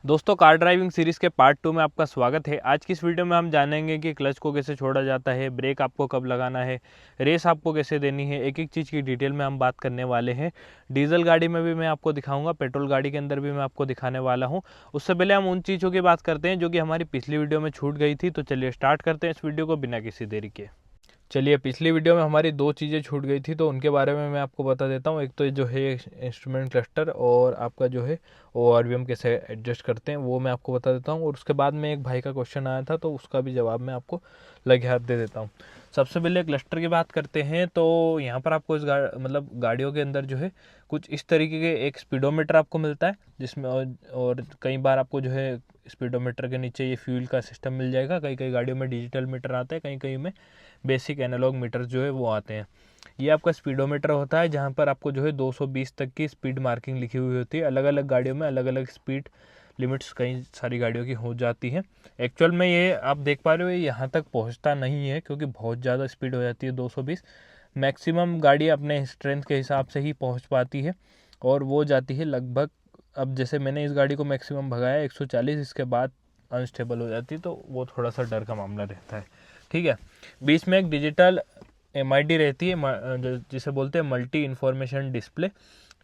दोस्तों, car driving series के part 2 में आपका स्वागत है। आज की इस वीडियो में हम जानेंगे कि क्लच को कैसे छोड़ा जाता है, ब्रेक आपको कब लगाना है, रेस आपको कैसे देनी है। एक एक चीज़ की डिटेल में हम बात करने वाले हैं। डीजल गाड़ी में भी मैं आपको दिखाऊंगा, पेट्रोल गाड़ी के अंदर भी मैं आपको दिखाने वाला हूं। उससे पहले हम उन चीज़ों की बात करते हैं जो कि हमारी पिछली वीडियो में छूट गई थी। तो चलिए स्टार्ट करते हैं इस वीडियो को बिना किसी देरी के। चलिए, पिछली वीडियो में हमारी दो चीज़ें छूट गई थी, तो उनके बारे में मैं आपको बता देता हूँ। एक तो जो है इंस्ट्रूमेंट क्लस्टर, और आपका जो है ORVM कैसे एडजस्ट करते हैं वो मैं आपको बता देता हूँ। और उसके बाद में एक भाई का क्वेश्चन आया था, तो उसका भी जवाब मैं आपको लगे हाथ दे देता हूँ। सबसे पहले क्लस्टर की बात करते हैं। तो यहाँ पर आपको इस गाड़ियों के अंदर जो है कुछ इस तरीके के एक स्पीडोमीटर आपको मिलता है, जिसमें और कई बार आपको जो है स्पीडोमीटर के नीचे ये फ्यूल का सिस्टम मिल जाएगा। कई कई गाड़ियों में डिजिटल मीटर आता है, कई कई में बेसिक एनालॉग मीटर जो है वो आते हैं। ये आपका स्पीडोमीटर होता है, जहाँ पर आपको जो है 220 तक की स्पीड मार्किंग लिखी हुई होती है। अलग अलग गाड़ियों में अलग अलग स्पीड लिमिट्स कई सारी गाड़ियों की हो जाती हैं। एक्चुअल में ये आप देख पा रहे हो, ये यहाँ तक पहुँचता नहीं है, क्योंकि बहुत ज़्यादा स्पीड हो जाती है 220। मैक्सिमम गाड़ी अपने स्ट्रेंथ के हिसाब से ही पहुँच पाती है, और वो जाती है लगभग, अब जैसे मैंने इस गाड़ी को मैक्सिमम भगाया 140, इसके बाद अनस्टेबल हो जाती है, तो वो थोड़ा सा डर का मामला रहता है। ठीक है। बीच में एक डिजिटल MID रहती है, जिसे बोलते हैं मल्टी इंफॉर्मेशन डिस्प्ले।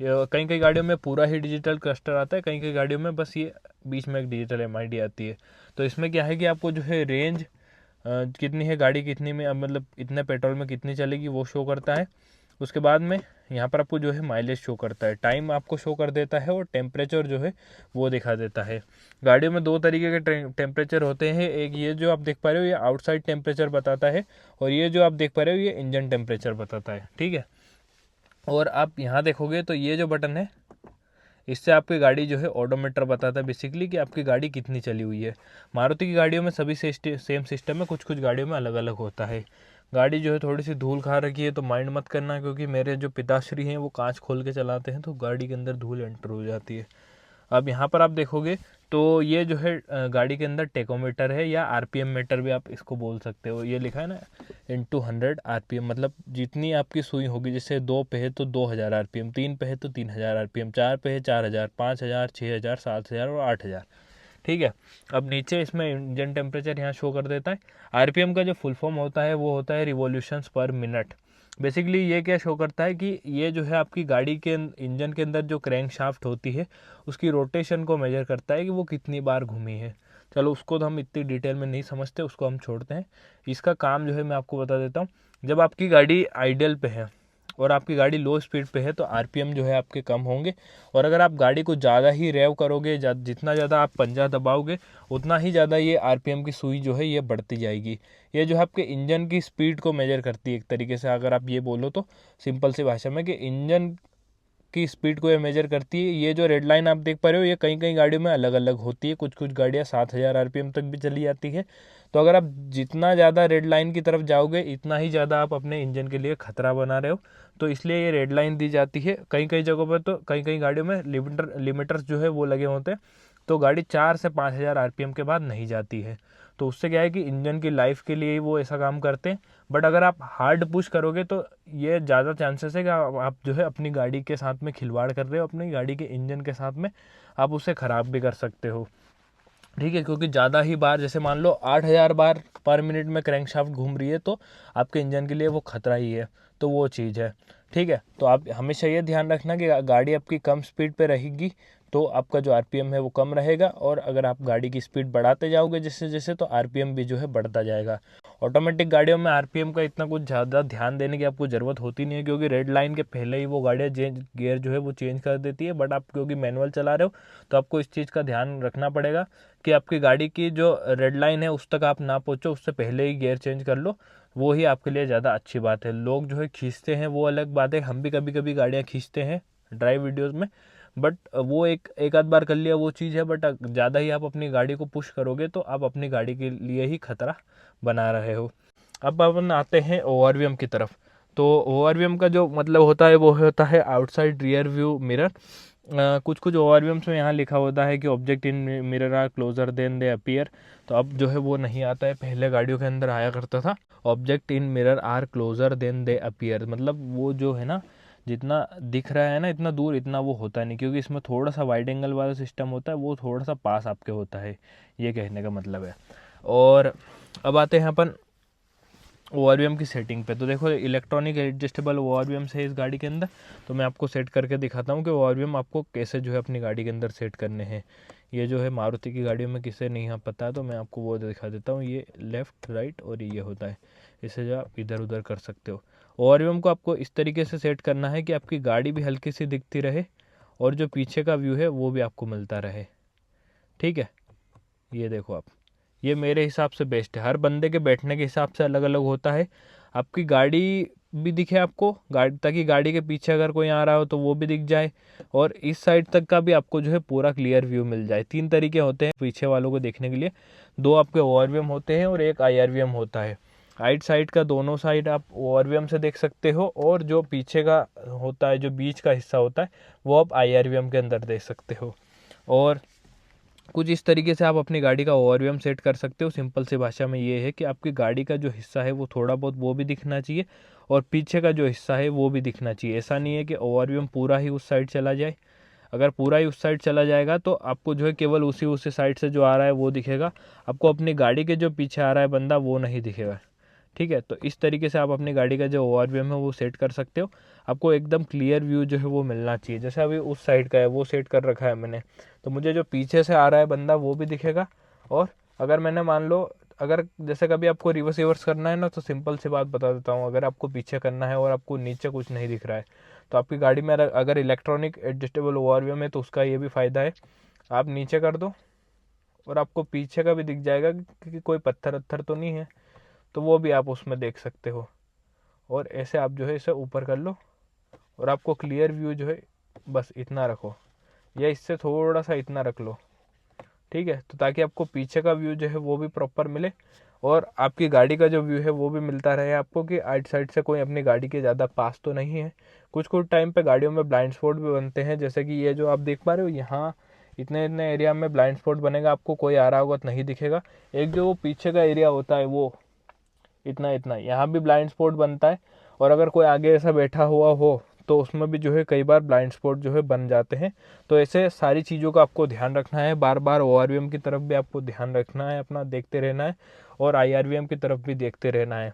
कई कई गाड़ियों में पूरा ही डिजिटल क्लस्टर आता है, कई कई गाड़ियों में बस ये बीच में एक डिजिटल MID आती है। तो इसमें क्या है कि आपको जो है रेंज कितनी है गाड़ी, कितनी में मतलब इतने पेट्रोल में कितनी चलेगी वो शो करता है। उसके बाद में यहाँ पर आपको जो है माइलेज शो करता है, टाइम आपको शो कर देता है, और टेम्परेचर जो है वो दिखा देता है। गाड़ियों में दो तरीके के टेम्परेचर होते हैं। एक ये जो आप देख पा रहे हो, ये आउटसाइड टेम्परेचर बताता है, और ये जो आप देख पा रहे हो, ये इंजन टेम्परेचर बताता है। ठीक है। और आप यहाँ देखोगे तो ये जो बटन है, इससे आपकी गाड़ी जो है ऑडोमीटर बताता है बेसिकली कि आपकी गाड़ी कितनी चली हुई है। मारुति की गाड़ियों में सभी से सेम सिस्टम है, कुछ कुछ गाड़ियों में अलग अलग होता है। गाड़ी जो है थोड़ी सी धूल खा रखी है तो माइंड मत करना, क्योंकि मेरे जो पिताश्री हैं वो कांच खोल के चलाते हैं, तो गाड़ी के अंदर धूल एंटर हो जाती है। अब यहाँ पर आप देखोगे तो ये जो है गाड़ी के अंदर टेकोमीटर है, या RPM मीटर भी आप इसको बोल सकते हो। ये लिखा है ना, इंटू 100 RPM, मतलब जितनी आपकी सुई होगी, जैसे 2 पे है तो 2000 RPM, 3 पे है तो 3000 RPM, 4 पे है 4000, 5000, 6000, 7000 और 8000। ठीक है। अब नीचे इसमें इंजन टेम्परेचर यहाँ शो कर देता है। RPM का जो फुल फॉर्म होता है वो होता है रिवॉल्यूशंस पर मिनट। बेसिकली ये क्या शो करता है कि ये जो है आपकी गाड़ी के इंजन के अंदर जो क्रैंक शाफ्ट होती है, उसकी रोटेशन को मेजर करता है कि वो कितनी बार घूमी है। चलो, उसको तो हम इतनी डिटेल में नहीं समझते, उसको हम छोड़ते हैं। इसका काम जो है मैं आपको बता देता हूँ। जब आपकी गाड़ी आइडल पे है और आपकी गाड़ी लो स्पीड पे है, तो RPM जो है आपके कम होंगे। और अगर आप गाड़ी को ज़्यादा ही रेव करोगे, जितना ज़्यादा आप पंजा दबाओगे, उतना ही ज़्यादा ये RPM की सुई जो है ये बढ़ती जाएगी। ये जो है आपके इंजन की स्पीड को मेजर करती है एक तरीके से, अगर आप ये बोलो तो सिंपल सी भाषा में, कि इंजन की स्पीड को ये मेजर करती है। ये जो रेड लाइन आप देख पा रहे हो, ये कई कई गाड़ियों में अलग अलग होती है। कुछ कुछ गाड़ियाँ 7000 RPM तक भी चली जाती है। तो अगर आप जितना ज़्यादा रेड लाइन की तरफ जाओगे, इतना ही ज़्यादा आप अपने इंजन के लिए खतरा बना रहे हो। तो इसलिए ये रेड लाइन दी जाती है। कई कई जगहों पर तो कई कई गाड़ियों में लिमिटर्स जो है वो लगे होते हैं, तो गाड़ी 4 से 5000 RPM के बाद नहीं जाती है। तो उससे क्या है कि इंजन की लाइफ के लिए ही वो ऐसा काम करते हैं। बट अगर आप हार्ड पुश करोगे, तो ये ज़्यादा चांसेस है कि आप जो है अपनी गाड़ी के साथ में खिलवाड़ कर रहे हो, अपनी गाड़ी के इंजन के साथ में आप उसे ख़राब भी कर सकते हो। ठीक है, क्योंकि ज़्यादा ही बार, जैसे मान लो 8000 बार पर मिनट में क्रैंकशाफ्ट घूम रही है, तो आपके इंजन के लिए वो खतरा ही है। तो वो चीज़ है। ठीक है। तो आप हमेशा ये ध्यान रखना कि गाड़ी आपकी कम स्पीड पे रहेगी, तो आपका जो RPM है वो कम रहेगा, और अगर आप गाड़ी की स्पीड बढ़ाते जाओगे जैसे जैसे, तो RPM भी जो है बढ़ता जाएगा। ऑटोमेटिक गाड़ियों में RPM का इतना कुछ ज़्यादा ध्यान देने की आपको ज़रूरत होती नहीं है, क्योंकि रेड लाइन के पहले ही वो गाड़ियाँ गियर जो है वो चेंज कर देती है। बट आप क्योंकि मैनुअल चला रहे हो, तो आपको इस चीज़ का ध्यान रखना पड़ेगा कि आपकी गाड़ी की जो रेड लाइन है उस तक आप ना पहुँचो, उससे पहले ही गियर चेंज कर लो। वो ही आपके लिए ज़्यादा अच्छी बात है। लोग जो है खींचते हैं, वो अलग बात है, हम भी कभी कभी गाड़ियाँ खींचते हैं ड्राइव वीडियोज़ में। बट वो एक आध बार कर लिया वो चीज़ है, बट ज़्यादा ही आप अपनी गाड़ी को पुश करोगे, तो आप अपनी गाड़ी के लिए ही खतरा बना रहे हो। अब अपन आते हैं ORVM की तरफ। तो ORVM का जो मतलब होता है वो होता है आउटसाइड रियर व्यू मिरर। कुछ कुछ ORVMs में यहाँ लिखा होता है कि object in mirror are closer than they appear. तो अब जो है वो नहीं आता है, पहले गाड़ियों के अंदर आया करता था, object in mirror are closer than they appear. मतलब वो जो है ना, जितना दिख रहा है ना इतना दूर, इतना वो होता नहीं, क्योंकि इसमें थोड़ा सा वाइड एंगल वाला सिस्टम होता है, वो थोड़ा सा पास आपके होता है, ये कहने का मतलब है। और अब आते हैं अपन ORVM की सेटिंग पे। तो देखो इलेक्ट्रॉनिक एडजस्टेबल ORVMs है इस गाड़ी के अंदर, तो मैं आपको सेट करके दिखाता हूँ कि ORVM आपको कैसे जो है अपनी गाड़ी के अंदर सेट करने हैं। ये जो है मारुति की गाड़ियों में किसे नहीं पता है तो मैं आपको वो दिखा देता हूँ। ये लेफ़्ट राइट और ये होता है, इसे जो आप इधर उधर कर सकते हो। ORVM को आपको इस तरीके से सेट करना है कि आपकी गाड़ी भी हल्की सी दिखती रहे और जो पीछे का व्यू है वो भी आपको मिलता रहे, ठीक है। ये देखो आप, ये मेरे हिसाब से बेस्ट है। हर बंदे के बैठने के हिसाब से अलग अलग होता है। आपकी गाड़ी भी दिखे आपको, गाड़ी, ताकि गाड़ी के पीछे अगर कोई आ रहा हो तो वो भी दिख जाए, और इस साइड तक का भी आपको जो है पूरा क्लियर व्यू मिल जाए। 3 तरीके होते हैं पीछे वालों को देखने के लिए, 2 आपके ORVM होते हैं और 1 IRVM होता है। राइट साइड का दोनों साइड आप ORVM से देख सकते हो, और जो पीछे का होता है, जो बीच का हिस्सा होता है, वो आप IRVM के अंदर देख सकते हो। और कुछ इस तरीके से आप अपनी गाड़ी का ORVM सेट कर सकते हो। सिंपल सी भाषा में ये है कि आपकी गाड़ी का जो हिस्सा है वो थोड़ा बहुत वो भी दिखना चाहिए, और पीछे का जो हिस्सा है वो भी दिखना चाहिए। ऐसा नहीं है कि ORVM पूरा ही उस साइड चला जाए। अगर पूरा ही उस साइड चला जाएगा तो आपको जो है केवल उसी साइड से जो आ रहा है वो दिखेगा, आपको अपनी गाड़ी के जो पीछे आ रहा है बंदा वो नहीं दिखेगा, ठीक है। तो इस तरीके से आप अपनी गाड़ी का जो ORVM है वो सेट कर सकते हो। आपको एकदम क्लियर व्यू जो है वो मिलना चाहिए। जैसे अभी उस साइड का है वो सेट कर रखा है मैंने, तो मुझे जो पीछे से आ रहा है बंदा वो भी दिखेगा। और अगर मैंने मान लो, अगर जैसे कभी आपको रिवर्स करना है ना, तो सिंपल सी बात बता देता हूँ, अगर आपको पीछे करना है और आपको नीचे कुछ नहीं दिख रहा है, तो आपकी गाड़ी में अगर इलेक्ट्रॉनिक एडजस्टेबल ORVM है तो उसका ये भी फ़ायदा है, आप नीचे कर दो और आपको पीछे का भी दिख जाएगा क्योंकि कोई पत्थर वत्थर तो नहीं है, तो वो भी आप उसमें देख सकते हो। और ऐसे आप जो है इसे ऊपर कर लो और आपको क्लियर व्यू जो है बस इतना रखो, या इससे थोड़ा सा इतना रख लो, ठीक है। तो ताकि आपको पीछे का व्यू जो है वो भी प्रॉपर मिले और आपकी गाड़ी का जो व्यू है वो भी मिलता रहे आपको, कि आइट साइड से कोई अपनी गाड़ी के ज़्यादा पास तो नहीं है। कुछ कुछ टाइम पे गाड़ियों में ब्लाइंड स्पॉट भी बनते हैं, जैसे कि ये जो आप देख पा रहे हो, यहाँ इतने इतने एरिया में ब्लाइंड स्पॉट बनेगा, आपको कोई आ रहा होगा तो नहीं दिखेगा। एक जो वो पीछे का एरिया होता है वो इतना इतना, यहाँ भी ब्लाइंड स्पॉट बनता है, और अगर कोई आगे ऐसा बैठा हुआ हो तो उसमें भी जो है कई बार ब्लाइंड स्पॉट जो है बन जाते हैं। तो ऐसे सारी चीज़ों का आपको ध्यान रखना है, बार बार ORVM की तरफ भी आपको ध्यान रखना है, अपना देखते रहना है, और IRVM की तरफ भी देखते रहना है।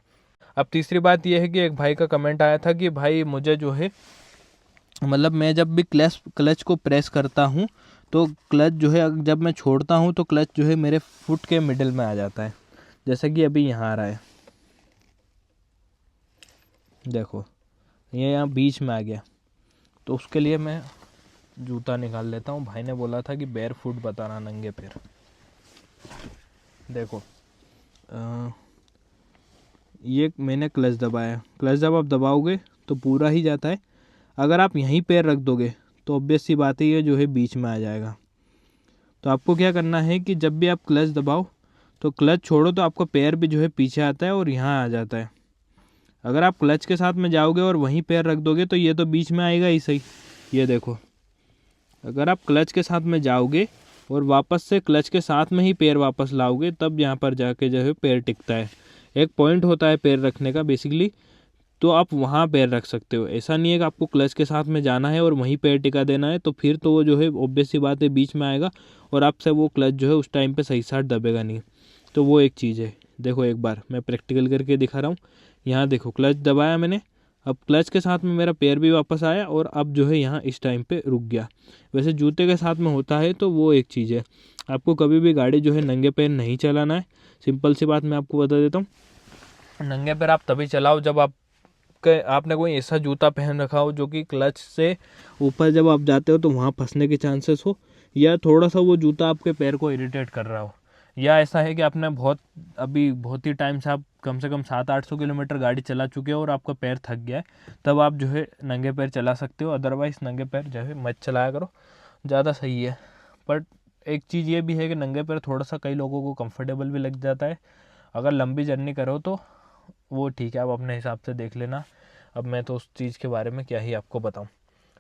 अब तीसरी बात यह है कि एक भाई का कमेंट आया था कि भाई मुझे जो है, मतलब मैं जब भी क्लच को प्रेस करता हूँ तो क्लच जो है जब मैं छोड़ता हूँ तो क्लच जो है मेरे फुट के मिडिल में आ जाता है, जैसे कि अभी यहाँ आ रहा है, देखो ये यहाँ बीच में आ गया। तो उसके लिए मैं जूता निकाल लेता हूँ। भाई ने बोला था कि बेयर फुट बताना, नंगे पैर। देखो ये मैंने क्लच दबाया, क्लच जब आप दबाओगे तो पूरा ही जाता है। अगर आप यहीं पैर रख दोगे तो ऑब्वियस सी बात है ये जो है बीच में आ जाएगा। तो आपको क्या करना है कि जब भी आप क्लच दबाओ तो क्लच छोड़ो तो आपका पैर भी जो है पीछे आता है और यहाँ आ जाता है। अगर आप क्लच के साथ में जाओगे और वहीं पैर रख दोगे तो ये तो बीच में आएगा ही सही। ये देखो, अगर आप क्लच के साथ में जाओगे और वापस से क्लच के साथ में ही पैर वापस लाओगे तब यहाँ पर जाके जो है पैर टिकता है। एक पॉइंट होता है पैर रखने का बेसिकली, तो आप वहाँ पैर रख सकते हो। ऐसा नहीं है कि आपको क्लच के साथ में जाना है और वहीं पैर टिका देना है, तो फिर तो वो जो है ऑब्वियस सी बात है बीच में आएगा और आपसे वो क्लच जो है उस टाइम पे सही साथ दबेगा नहीं। तो वो एक चीज़ है। देखो एक बार मैं प्रैक्टिकल करके दिखा रहा हूँ। यहाँ देखो क्लच दबाया मैंने, अब क्लच के साथ में मेरा पैर भी वापस आया और अब जो है यहाँ इस टाइम पे रुक गया। वैसे जूते के साथ में होता है तो वो एक चीज़ है। आपको कभी भी गाड़ी जो है नंगे पैर नहीं चलाना है। सिंपल सी बात मैं आपको बता देता हूँ, नंगे पैर आप तभी चलाओ जब आपने कोई ऐसा जूता पहन रखा हो जो कि क्लच से ऊपर जब आप जाते हो तो वहाँ फंसने के चांसेस हो, या थोड़ा सा वो जूता आपके पैर को इरिटेट कर रहा हो, या ऐसा है कि आपने बहुत ही टाइम से आप कम से कम 700-800 किलोमीटर गाड़ी चला चुके हो और आपका पैर थक गया है, तब आप जो है नंगे पैर चला सकते हो। अदरवाइज़ नंगे पैर जो है मत चलाया करो, ज़्यादा सही है। बट एक चीज़ ये भी है कि नंगे पैर थोड़ा सा कई लोगों को कंफर्टेबल भी लग जाता है। अगर लंबी जर्नी करो तो वो ठीक है, आप अपने हिसाब से देख लेना। अब मैं तो उस चीज़ के बारे में क्या ही आपको बताऊं।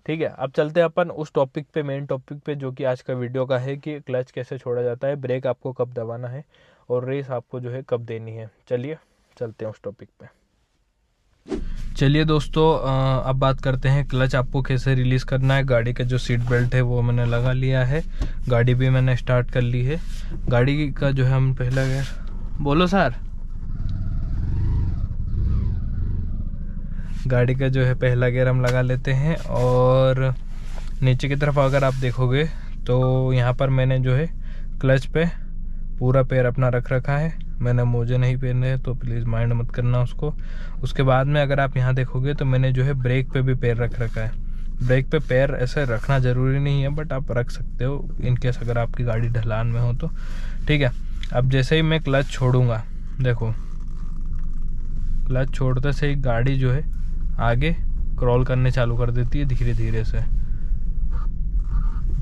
ठीक है, अब चलते हैं अपन उस टॉपिक पे, मेन टॉपिक पे, जो कि आज का वीडियो का है कि क्लच कैसे छोड़ा जाता है, ब्रेक आपको कब दबाना है और रेस आपको जो है कब देनी है। चलिए चलते हैं उस टॉपिक पे। चलिए दोस्तों, अब बात करते हैं क्लच आपको कैसे रिलीज़ करना है। गाड़ी का जो सीट बेल्ट है वो मैंने लगा लिया है, गाड़ी भी मैंने स्टार्ट कर ली है। गाड़ी का जो है हम पहला गियर, बोलो सर, गाड़ी का जो है पहला गियर हम लगा लेते हैं। और नीचे की तरफ अगर आप देखोगे तो यहाँ पर मैंने जो है क्लच पे पूरा पैर अपना रख रखा है। मैंने मोजे नहीं पहने तो प्लीज़ माइंड मत करना उसको। उसके बाद में अगर आप यहाँ देखोगे तो मैंने जो है ब्रेक पे भी पैर रख रखा है। ब्रेक पे पैर ऐसे रखना ज़रूरी नहीं है, बट आप रख सकते हो इनकेस अगर आपकी गाड़ी ढलान में हो तो, ठीक है। अब जैसे ही मैं क्लच छोड़ूंगा, देखो क्लच छोड़ते से ही गाड़ी जो है आगे क्रॉल करने चालू कर देती है धीरे धीरे से।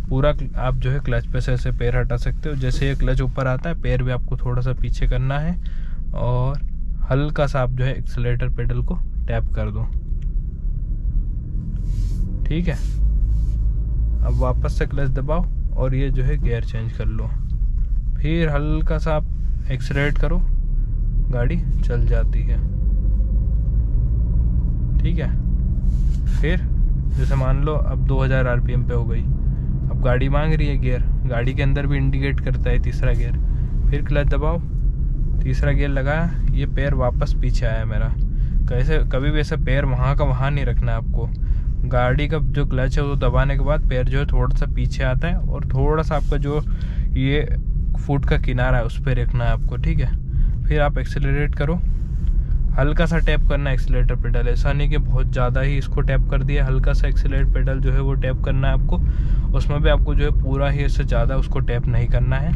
पूरा आप जो है क्लच पे से ऐसे पैर हटा सकते हो। जैसे ये क्लच ऊपर आता है, पैर भी आपको थोड़ा सा पीछे करना है और हल्का सा आप जो है एक्सीलरेटर पेडल को टैप कर दो, ठीक है। अब वापस से क्लच दबाओ और ये जो है गियर चेंज कर लो, फिर हल्का सा आप एक्सीलरेट करो, गाड़ी चल जाती है, ठीक है। फिर जैसे मान लो अब 2000 RPM पे हो गई, अब गाड़ी मांग रही है गियर, गाड़ी के अंदर भी इंडिकेट करता है तीसरा गियर। फिर क्लच दबाओ, तीसरा गियर लगाया, ये पैर वापस पीछे आया मेरा। कैसे कभी भी ऐसे पैर वहाँ का वहाँ नहीं रखना है आपको। गाड़ी का जो क्लच है वो दबाने के बाद पैर जो है थोड़ा सा पीछे आता है और थोड़ा सा आपका जो ये फुट का किनारा है उस पर रखना है आपको, ठीक है। फिर आप एक्सेलरेट करो, हल्का सा टैप करना है एक्सीलरेटर पेडल, ऐसा नहीं कि बहुत ज़्यादा ही इसको टैप कर दिया। हल्का सा एक्सीलरेटर पेडल जो है वो टैप करना है आपको, उसमें भी आपको जो है पूरा ही इससे ज़्यादा उसको टैप नहीं करना है,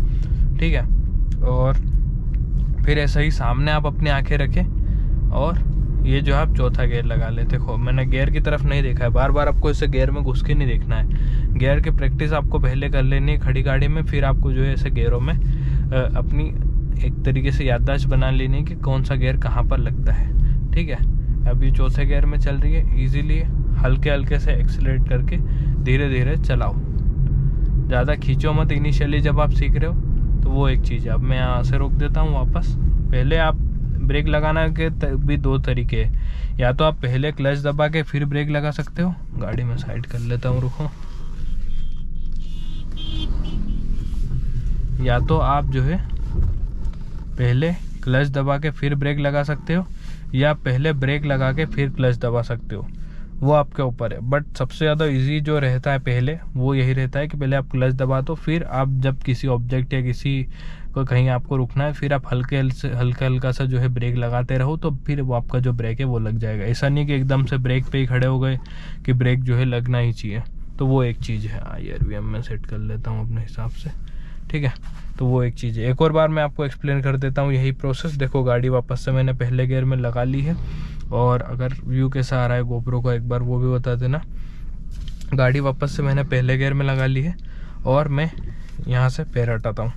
ठीक है। और फिर ऐसा ही सामने आप अपनी आंखें रखें और ये जो आप चौथा गियर लगा लेते। देखो मैंने गियर की तरफ नहीं देखा है, बार बार आपको इसे गियर में घुस के नहीं देखना है। गियर की प्रैक्टिस आपको पहले कर लेनी है खड़ी गाड़ी में, फिर आपको जो है ऐसे गियरों में अपनी एक तरीके से याददाश्त बना लेनी है कि कौन सा गियर कहाँ पर लगता है, ठीक है। अभी चौथे गियर में चल रही है, इजीली हल्के हल्के से एक्सीलरेट करके धीरे धीरे चलाओ, ज़्यादा खींचो मत इनिशियली जब आप सीख रहे हो, तो वो एक चीज़ है। अब मैं यहाँ से रोक देता हूँ वापस। पहले आप ब्रेक लगाना के भी दो तरीके हैं, या तो आप पहले क्लच दबा के फिर ब्रेक लगा सकते हो। गाड़ी में साइड कर लेता हूँ, रुको। या तो आप जो है पहले क्लच दबा के फिर ब्रेक लगा सकते हो, या पहले ब्रेक लगा के फिर क्लच दबा सकते हो, वो आपके ऊपर है। बट सबसे ज़्यादा इजी जो रहता है पहले वो यही रहता है कि पहले आप क्लच दबा दो, फिर आप जब किसी ऑब्जेक्ट या किसी को कहीं आपको रुकना है, फिर आप हल्का सा जो है ब्रेक लगाते रहो, तो फिर वो आपका जो ब्रेक है वो लग जाएगा। ऐसा नहीं कि एकदम से ब्रेक पे ही खड़े हो गए कि ब्रेक जो है लगना ही चाहिए, तो वो एक चीज़ है। IRVM में सेट कर लेता हूँ अपने हिसाब से, ठीक है। तो वो एक चीज़ है। एक और बार मैं आपको एक्सप्लेन कर देता हूँ यही प्रोसेस। देखो गाड़ी वापस से मैंने पहले गियर में लगा ली है, और अगर व्यू कैसा आ रहा है गोप्रो का एक बार वो भी बता देना। गाड़ी वापस से मैंने पहले गियर में लगा ली है और मैं यहाँ से पैर हटाता हूँ।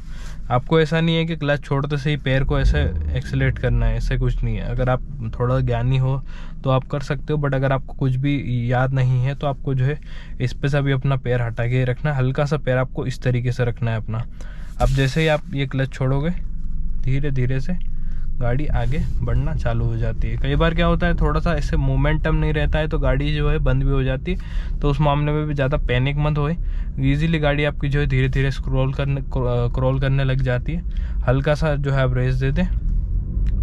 आपको ऐसा नहीं है कि क्लच छोड़ते से ही पैर को ऐसे एक्सीलरेट करना है, ऐसे कुछ नहीं है। अगर आप थोड़ा ज्ञानी हो तो आप कर सकते हो, बट अगर आपको कुछ भी याद नहीं है तो आपको जो है इस पे से भी अपना पैर हटा के रखना है। हल्का सा पैर आपको इस तरीके से रखना है अपना। अब जैसे ही आप ये क्लच छोड़ोगे, धीरे धीरे से गाड़ी आगे बढ़ना चालू हो जाती है। कई बार क्या होता है, थोड़ा सा ऐसे मोमेंटम नहीं रहता है तो गाड़ी जो है बंद भी हो जाती है, तो उस मामले में भी ज़्यादा पैनिक मत होए। ईजिली गाड़ी आपकी जो है धीरे धीरे क्रॉल करने लग जाती है। हल्का सा जो है आप रेस दे दें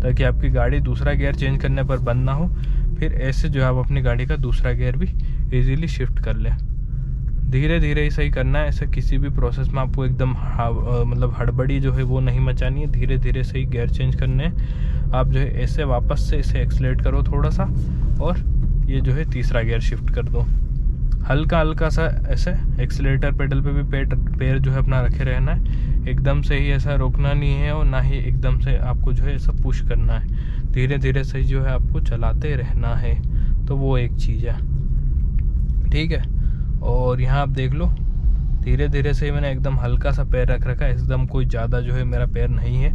ताकि आपकी गाड़ी दूसरा गियर चेंज करने पर बंद ना हो। फिर ऐसे जो है आप अपनी गाड़ी का दूसरा गियर भी ईजिली शिफ्ट कर लें। धीरे धीरे ही सही करना है, ऐसे किसी भी प्रोसेस में आपको एकदम मतलब हड़बड़ी जो है वो नहीं मचानी है। धीरे धीरे से ही गियर चेंज करने हैं। आप जो है ऐसे वापस से इसे एक्सीलरेट करो थोड़ा सा, और ये जो है तीसरा गियर शिफ्ट कर दो। हल्का हल्का सा ऐसे एक्सीलरेटर पेडल पे भी पैर जो है अपना रखे रहना है। एकदम से ही ऐसा रोकना नहीं है और ना ही एकदम से आपको जो है ऐसा पुश करना है। धीरे धीरे से जो है आपको चलाते रहना है, तो वो एक चीज़ है, ठीक है। और यहाँ आप देख लो, धीरे धीरे से मैंने एकदम हल्का सा पैर रख रखा है, एकदम कोई ज़्यादा जो है मेरा पैर नहीं है,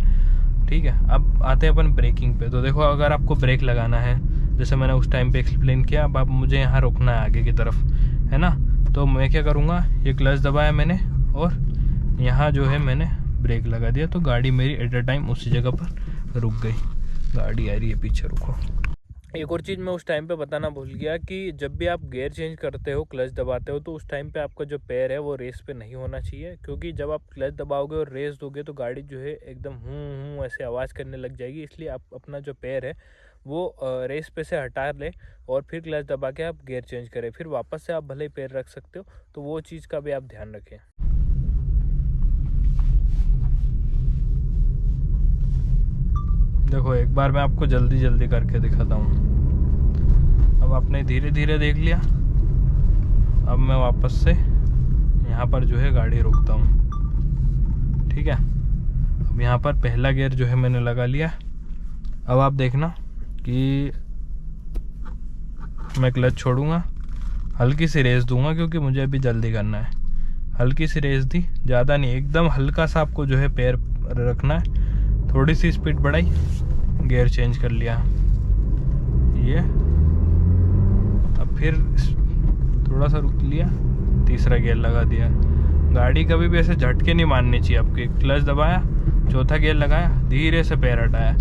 ठीक है। अब आते हैं अपन ब्रेकिंग पे। तो देखो अगर आपको ब्रेक लगाना है, जैसे मैंने उस टाइम पे एक्सप्लेन किया, अब आप मुझे यहाँ रोकना है आगे की तरफ, है ना। तो मैं क्या करूँगा, ये क्लच दबाया मैंने और यहाँ जो है मैंने ब्रेक लगा दिया, तो गाड़ी मेरी एट अ टाइम उसी जगह पर रुक गई। गाड़ी आ रही है पीछे, रुको। एक और चीज़ मैं उस टाइम पे बताना भूल गया कि जब भी आप गियर चेंज करते हो, क्लच दबाते हो, तो उस टाइम पे आपका जो पैर है वो रेस पे नहीं होना चाहिए, क्योंकि जब आप क्लच दबाओगे और रेस दोगे तो गाड़ी जो है एकदम हूँ ऐसे आवाज़ करने लग जाएगी। इसलिए आप अपना जो पैर है वो रेस पे से हटा लें और फिर क्लच दबा के आप गियर चेंज करें। फिर वापस से आप भले ही पैर रख सकते हो, तो वो चीज़ का भी आप ध्यान रखें। देखो एक बार मैं आपको जल्दी जल्दी करके दिखाता हूँ। अब आपने धीरे धीरे देख लिया। अब मैं वापस से यहाँ पर जो है गाड़ी रोकता हूँ, ठीक है। अब यहाँ पर पहला गियर जो है मैंने लगा लिया। अब आप देखना कि मैं क्लच छोड़ूंगा, हल्की सी रेस दूंगा क्योंकि मुझे अभी जल्दी करना है। हल्की सी रेस दी, ज़्यादा नहीं, एकदम हल्का सा आपको जो है पैर रखना है। थोड़ी सी स्पीड बढ़ाई, गियर चेंज कर लिया ये। अब फिर थोड़ा सा रुक लिया, तीसरा गियर लगा दिया। गाड़ी कभी भी ऐसे झटके नहीं मारने चाहिए आपके। क्लच दबाया, चौथा गियर लगाया, धीरे से पैर हटाया,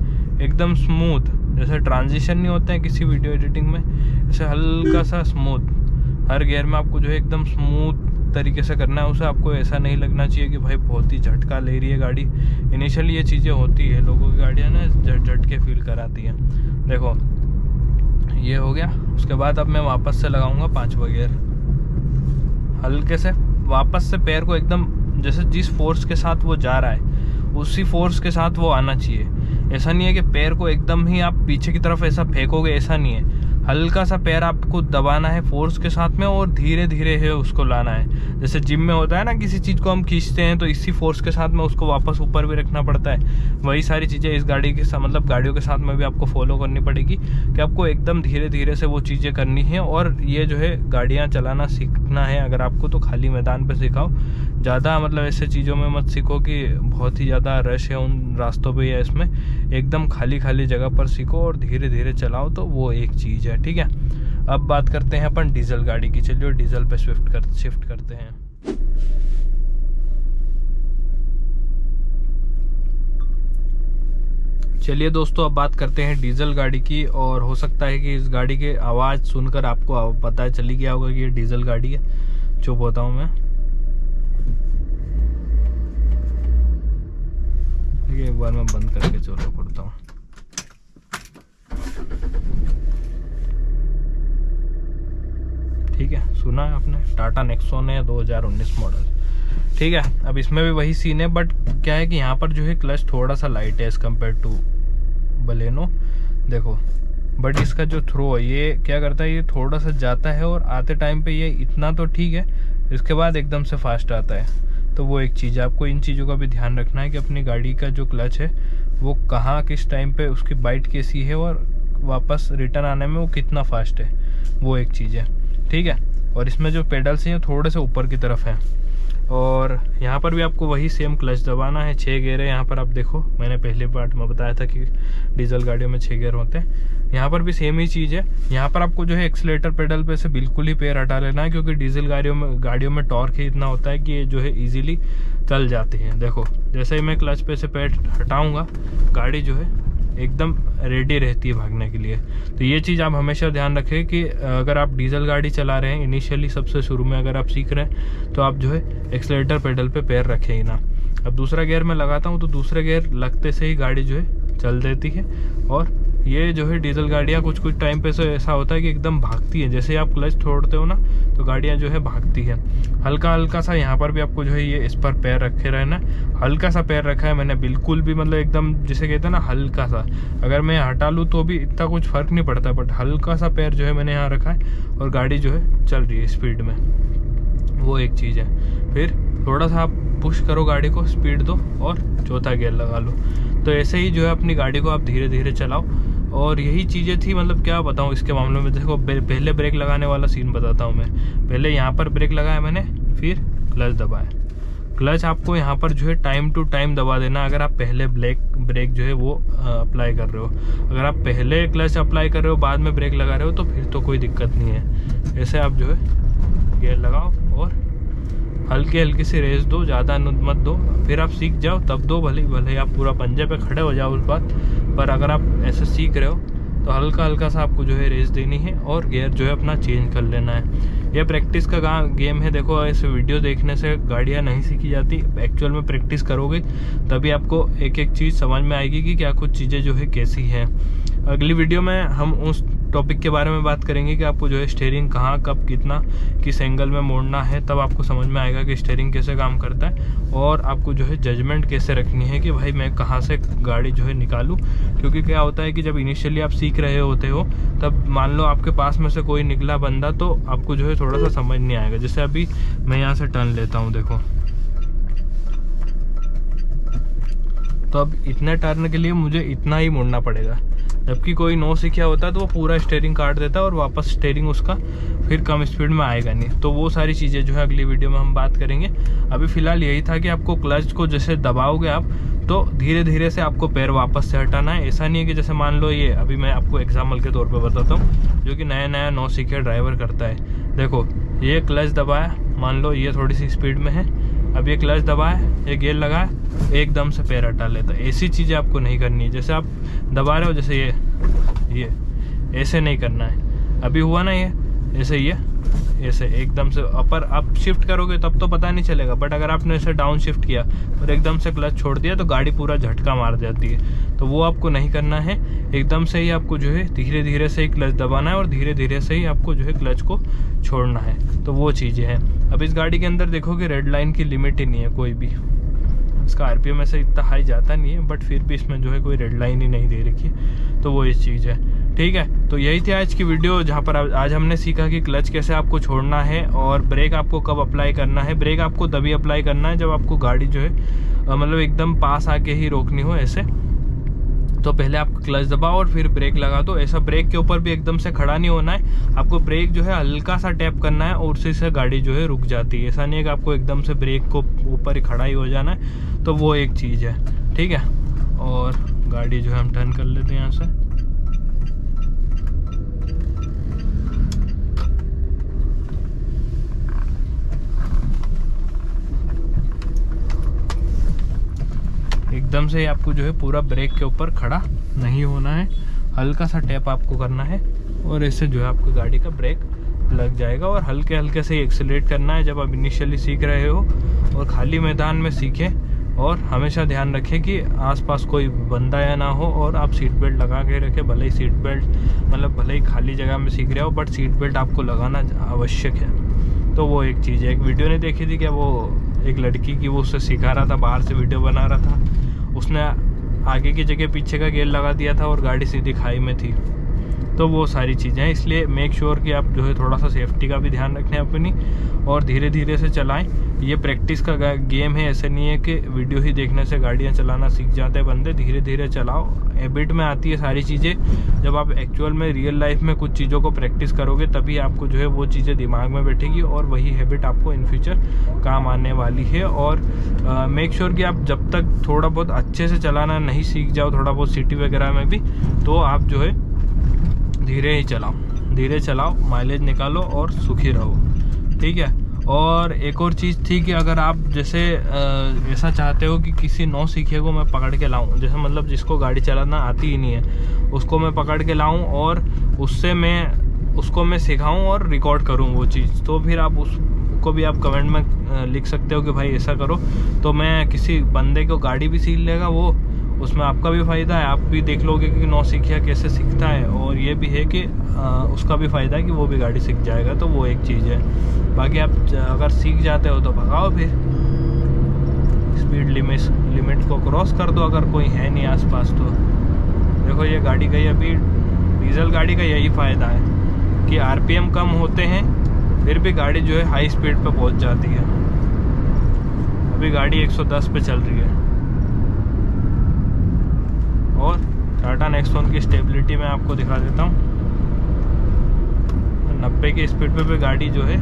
एकदम स्मूथ, जैसे ट्रांजिशन नहीं होते हैं किसी वीडियो एडिटिंग में, ऐसे हल्का सा स्मूथ। हर गियर में आपको जो है एकदम स्मूथ तरीके से करना है उसे। आपको ऐसा नहीं लगना चाहिए कि भाई बहुत ही झटका ले रही है गाड़ी। इनिशियली ये चीज़ें होती है, लोगों की गाड़ियाँ ना झटके फील कराती हैं। देखो ये हो गया। उसके बाद अब मैं वापस से लगाऊंगा पांचवा गियर, हल्के से वापस से पैर को एकदम जैसे जिस फोर्स के साथ वो जा रहा है उसी फोर्स के साथ वो आना चाहिए। ऐसा नहीं है कि पैर को एकदम ही आप पीछे की तरफ ऐसा फेंकोगे, ऐसा नहीं है। हल्का सा पैर आपको दबाना है फोर्स के साथ में और धीरे धीरे है उसको लाना है। जैसे जिम में होता है ना, किसी चीज़ को हम खींचते हैं तो इसी फोर्स के साथ में उसको वापस ऊपर भी रखना पड़ता है। वही सारी चीज़ें इस गाड़ी के साथ, मतलब गाड़ियों के साथ में भी आपको फॉलो करनी पड़ेगी कि आपको एकदम धीरे धीरे से वो चीज़ें करनी है। और ये जो है गाड़ियाँ चलाना सीखना है अगर आपको, तो खाली मैदान पर सिखाओ। ज़्यादा मतलब ऐसे चीज़ों में मत सीखो कि बहुत ही ज़्यादा रश है उन रास्तों पे या इसमें। एकदम खाली खाली जगह पर सीखो और धीरे धीरे चलाओ, तो वो एक चीज़ है, ठीक है। अब बात करते हैं अपन डीजल गाड़ी की। चलिए डीजल पे शिफ्ट करते हैं। चलिए दोस्तों अब बात करते हैं डीजल गाड़ी की। और हो सकता है कि इस गाड़ी की आवाज़ सुनकर आपको पता चली गया होगा कि ये डीजल गाड़ी है। चुप होता हूँ मैं, एक बार मैं बंद करके चलो पड़ता हूँ। ठीक है, सुना है आपने, टाटा नेक्सॉन है 2019 मॉडल, ठीक है। अब इसमें भी वही सीन है, बट क्या है कि यहाँ पर जो है क्लच थोड़ा सा लाइट है एज कम्पेयर टू बलेनो। देखो बट इसका जो थ्रो है ये क्या करता है, ये थोड़ा सा जाता है और आते टाइम पे ये इतना तो ठीक है, इसके बाद एकदम से फास्ट आता है। तो वो एक चीज़ है, आपको इन चीज़ों का भी ध्यान रखना है कि अपनी गाड़ी का जो क्लच है वो कहाँ किस टाइम पे उसकी बाइट कैसी है और वापस रिटर्न आने में वो कितना फास्ट है, वो एक चीज़ है, ठीक है। और इसमें जो पेडल्स हैं थोड़े से ऊपर की तरफ हैं। और यहाँ पर भी आपको वही सेम क्लच दबाना है। 6 गियर है यहाँ पर। आप देखो मैंने पहले पार्ट में बताया था कि डीजल गाड़ियों में 6 गियर होते हैं, यहाँ पर भी सेम ही चीज़ है। यहाँ पर आपको जो है एक्सीलेटर पेडल पे से बिल्कुल ही पैर हटा लेना है, क्योंकि डीजल गाड़ियों में टॉर्क ही इतना होता है कि ये जो है ईजिली चल जाती हैं। देखो जैसे ही मैं क्लच पे से पैर हटाऊँगा, गाड़ी जो है एकदम रेडी रहती है भागने के लिए। तो ये चीज़ आप हमेशा ध्यान रखें कि अगर आप डीजल गाड़ी चला रहे हैं, इनिशियली सबसे शुरू में अगर आप सीख रहे हैं, तो आप जो है एक्सीलेटर पेडल पे पैर रखें ही ना। अब दूसरा गियर मैं लगाता हूँ तो दूसरे गियर लगते से ही गाड़ी जो है चल देती है। और ये जो है डीजल गाड़ियाँ कुछ टाइम पे से ऐसा होता है कि एकदम भागती है। जैसे आप क्लच छोड़ते हो ना तो गाड़ियाँ जो है भागती है। हल्का हल्का सा यहाँ पर भी आपको जो है ये इस पर पैर रखे रहना। हल्का सा पैर रखा है मैंने, बिल्कुल भी मतलब एकदम जिसे कहते हैं ना हल्का सा, अगर मैं हटा लूँ तो भी इतना कुछ फ़र्क नहीं पड़ता, बट हल्का सा पैर जो है मैंने यहाँ रखा है और गाड़ी जो है चल रही है स्पीड में, वो एक चीज़ है। फिर थोड़ा सा आप पुश करो गाड़ी को, स्पीड दो और चौथा गियर लगा लो। तो ऐसे ही जो है अपनी गाड़ी को आप धीरे धीरे चलाओ। और यही चीज़ें थी, मतलब क्या बताऊँ इसके मामले में। देखो पहले ब्रेक लगाने वाला सीन बताता हूँ मैं। पहले यहाँ पर ब्रेक लगाया मैंने, फिर क्लच दबाया। क्लच आपको यहाँ पर जो है टाइम टू टाइम दबा देना अगर आप पहले ब्रेक जो है वो अप्लाई कर रहे हो। अगर आप पहले क्लच अप्लाई कर रहे हो बाद में ब्रेक लगा रहे हो तो फिर तो कोई दिक्कत नहीं है। ऐसे आप जो है गियर लगाओ और हल्की हल्की सी रेस दो, ज़्यादा मत दो। फिर आप सीख जाओ तब दो, भले आप पूरा पंजे पे खड़े हो जाओ उस बात पर। अगर आप ऐसे सीख रहे हो तो हल्का हल्का सा आपको जो है रेस देनी है और गियर जो है अपना चेंज कर लेना है। यह प्रैक्टिस का गेम है। देखो, इस वीडियो देखने से गाड़ियाँ नहीं सीखी जाती, एक्चुअल में प्रैक्टिस करोगे तभी आपको एक एक चीज़ समझ में आएगी कि क्या कुछ चीज़ें जो है कैसी हैं। अगली वीडियो में हम उस टॉपिक के बारे में बात करेंगे कि आपको जो है स्टीयरिंग कहाँ, कब, कितना, किस एंगल में मोड़ना है, तब आपको समझ में आएगा कि स्टीयरिंग कैसे काम करता है और आपको जो है जजमेंट कैसे रखनी है कि भाई मैं कहाँ से गाड़ी जो है निकालूं। क्योंकि क्या होता है कि जब इनिशियली आप सीख रहे होते हो तब मान लो आपके पास में से कोई निकला बंदा, तो आपको जो है थोड़ा सा समझ नहीं आएगा। जैसे अभी मैं यहाँ से टर्न लेता हूँ, देखो, तो अब इतने टर्न के लिए मुझे इतना ही मुड़ना पड़ेगा, जबकि कोई नो सीखा होता है तो वो पूरा स्टीयरिंग काट देता है और वापस स्टीयरिंग उसका फिर कम स्पीड में आएगा नहीं। तो वो सारी चीज़ें जो है अगली वीडियो में हम बात करेंगे। अभी फ़िलहाल यही था कि आपको क्लच को जैसे दबाओगे आप तो धीरे धीरे से आपको पैर वापस से हटाना है। ऐसा नहीं है कि जैसे मान लो ये अभी मैं आपको एग्जाम्पल के तौर पर बताता हूँ, जो कि नया नया नो सीखे ड्राइवर करता है। देखो, ये क्लच दबाया, मान लो ये थोड़ी सी स्पीड में है, अब ये क्लच दबाया, ये गियर लगाया, एकदम से पैर हटा लेता है। ऐसी चीज़ें आपको नहीं करनी है। जैसे आप दबा रहे हो, जैसे ये ऐसे नहीं करना है। अभी हुआ ना ये ऐसे एकदम से अपर आप शिफ्ट करोगे तब तो पता नहीं चलेगा, बट अगर आपने ऐसे डाउन शिफ्ट किया और एकदम से क्लच छोड़ दिया तो गाड़ी पूरा झटका मार जाती है। तो वो आपको नहीं करना है। एकदम से ही आपको जो है धीरे धीरे से ही क्लच दबाना है और धीरे धीरे से ही आपको जो है क्लच को छोड़ना है। तो वो चीज़ें हैं। अब इस गाड़ी के अंदर देखोगे रेड लाइन की लिमिट ही नहीं है कोई भी। इसका आरपीएम ऐसे इतना हाई जाता नहीं है, बट फिर भी इसमें जो है कोई रेड लाइन ही नहीं दे रखी है। तो वो इस चीज़ है। ठीक है, तो यही थी आज की वीडियो, जहाँ पर आज हमने सीखा कि क्लच कैसे आपको छोड़ना है और ब्रेक आपको कब अप्लाई करना है। ब्रेक आपको तभी अप्लाई करना है जब आपको गाड़ी जो है मतलब एकदम पास आके ही रोकनी हो ऐसे। तो पहले आप क्लच दबाओ और फिर ब्रेक लगा दो। ऐसा ब्रेक के ऊपर भी एकदम से खड़ा नहीं होना है, आपको ब्रेक जो है हल्का सा टैप करना है और उसी से गाड़ी जो है रुक जाती है। ऐसा नहीं है कि आपको एकदम से ब्रेक को ऊपर ही खड़ा ही हो जाना है। तो वो एक चीज़ है। ठीक है, और गाड़ी जो है हम टर्न कर लेते हैं यहाँ से। एकदम से आपको जो है पूरा ब्रेक के ऊपर खड़ा नहीं होना है, हल्का सा टैप आपको करना है और इससे जो है आपकी गाड़ी का ब्रेक लग जाएगा। और हल्के हल्के से एक्सेलरेट करना है जब आप इनिशियली सीख रहे हो, और खाली मैदान में सीखें। और हमेशा ध्यान रखें कि आसपास कोई बंदा या ना हो और आप सीट बेल्ट लगा के रखें। भले ही सीट बेल्ट मतलब भले ही खाली जगह में सीख रहे हो, बट सीट बेल्ट आपको लगाना आवश्यक है। तो वो एक चीज़ है। एक वीडियो नहीं देखी थी क्या, वो एक लड़की की, वो उससे सिखा रहा था, बाहर से वीडियो बना रहा था, उसने आगे की जगह पीछे का गियर लगा दिया था और गाड़ी सीधी खाई में थी। तो वो सारी चीज़ें हैं। इसलिए मेक श्योर कि आप जो है थोड़ा सा सेफ्टी का भी ध्यान रखें अपनी, और धीरे धीरे से चलाएं। ये प्रैक्टिस का गेम है, ऐसे नहीं है कि वीडियो ही देखने से गाड़ियाँ चलाना सीख जाते हैं बंदे। धीरे धीरे चलाओ, हैबिट में आती है सारी चीज़ें। जब आप एक्चुअल में रियल लाइफ में कुछ चीज़ों को प्रैक्टिस करोगे तभी आपको जो है वो चीज़ें दिमाग में बैठेगी और वही हैबिट आपको इन फ्यूचर काम आने वाली है। और मेक श्योर कि आप जब तक थोड़ा बहुत अच्छे से चलाना नहीं सीख जाओ, थोड़ा बहुत सिटी वगैरह में भी, तो आप जो है धीरे ही चलाओ, धीरे चलाओ, माइलेज निकालो और सुखी रहो। ठीक है। और एक और चीज़ थी कि अगर आप जैसे ऐसा चाहते हो कि किसी नौ सीखे को मैं पकड़ के लाऊं, जैसे मतलब जिसको गाड़ी चलाना आती ही नहीं है उसको मैं पकड़ के लाऊं और उसको मैं सिखाऊं और रिकॉर्ड करूं वो चीज़, तो फिर आप उसको भी आप कमेंट में लिख सकते हो कि भाई ऐसा करो। तो मैं किसी बंदे को गाड़ी भी सीख लेगा वो, उसमें आपका भी फ़ायदा है, आप भी देख लोगे कि नौ सीखिया कैसे सीखता है, और ये भी है कि उसका भी फ़ायदा है कि वो भी गाड़ी सीख जाएगा। तो वो एक चीज़ है। बाकी आप अगर सीख जाते हो तो भगाओ, फिर स्पीड लिमिट को क्रॉस कर दो अगर कोई है नहीं आसपास। तो देखो ये गाड़ी गई, अभी डीजल गाड़ी का यही फ़ायदा है कि आरपीएम कम होते हैं फिर भी गाड़ी जो है हाई स्पीड पे पहुंच जाती है। अभी गाड़ी 110 पे चल रही है और टाटा नेक्सॉन की स्टेबिलिटी मैं आपको दिखा देता हूँ। 90 की स्पीड पे भी गाड़ी जो है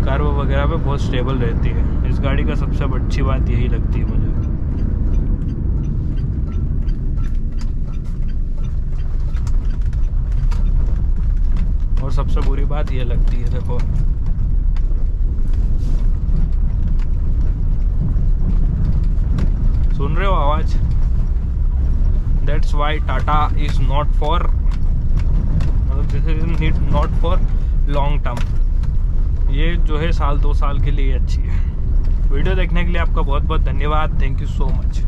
कर्व वगैरह पे बहुत स्टेबल रहती है। इस गाड़ी का सबसे अच्छी बात यही लगती है मुझे। और सबसे बुरी बात ये लगती है, देखो सुन रहे हो आवाज? That's why Tata is not for this is need not for long term. ये जो है 1-2 साल के लिए अच्छी है। वीडियो देखने के लिए आपका बहुत बहुत धन्यवाद। Thank you so much.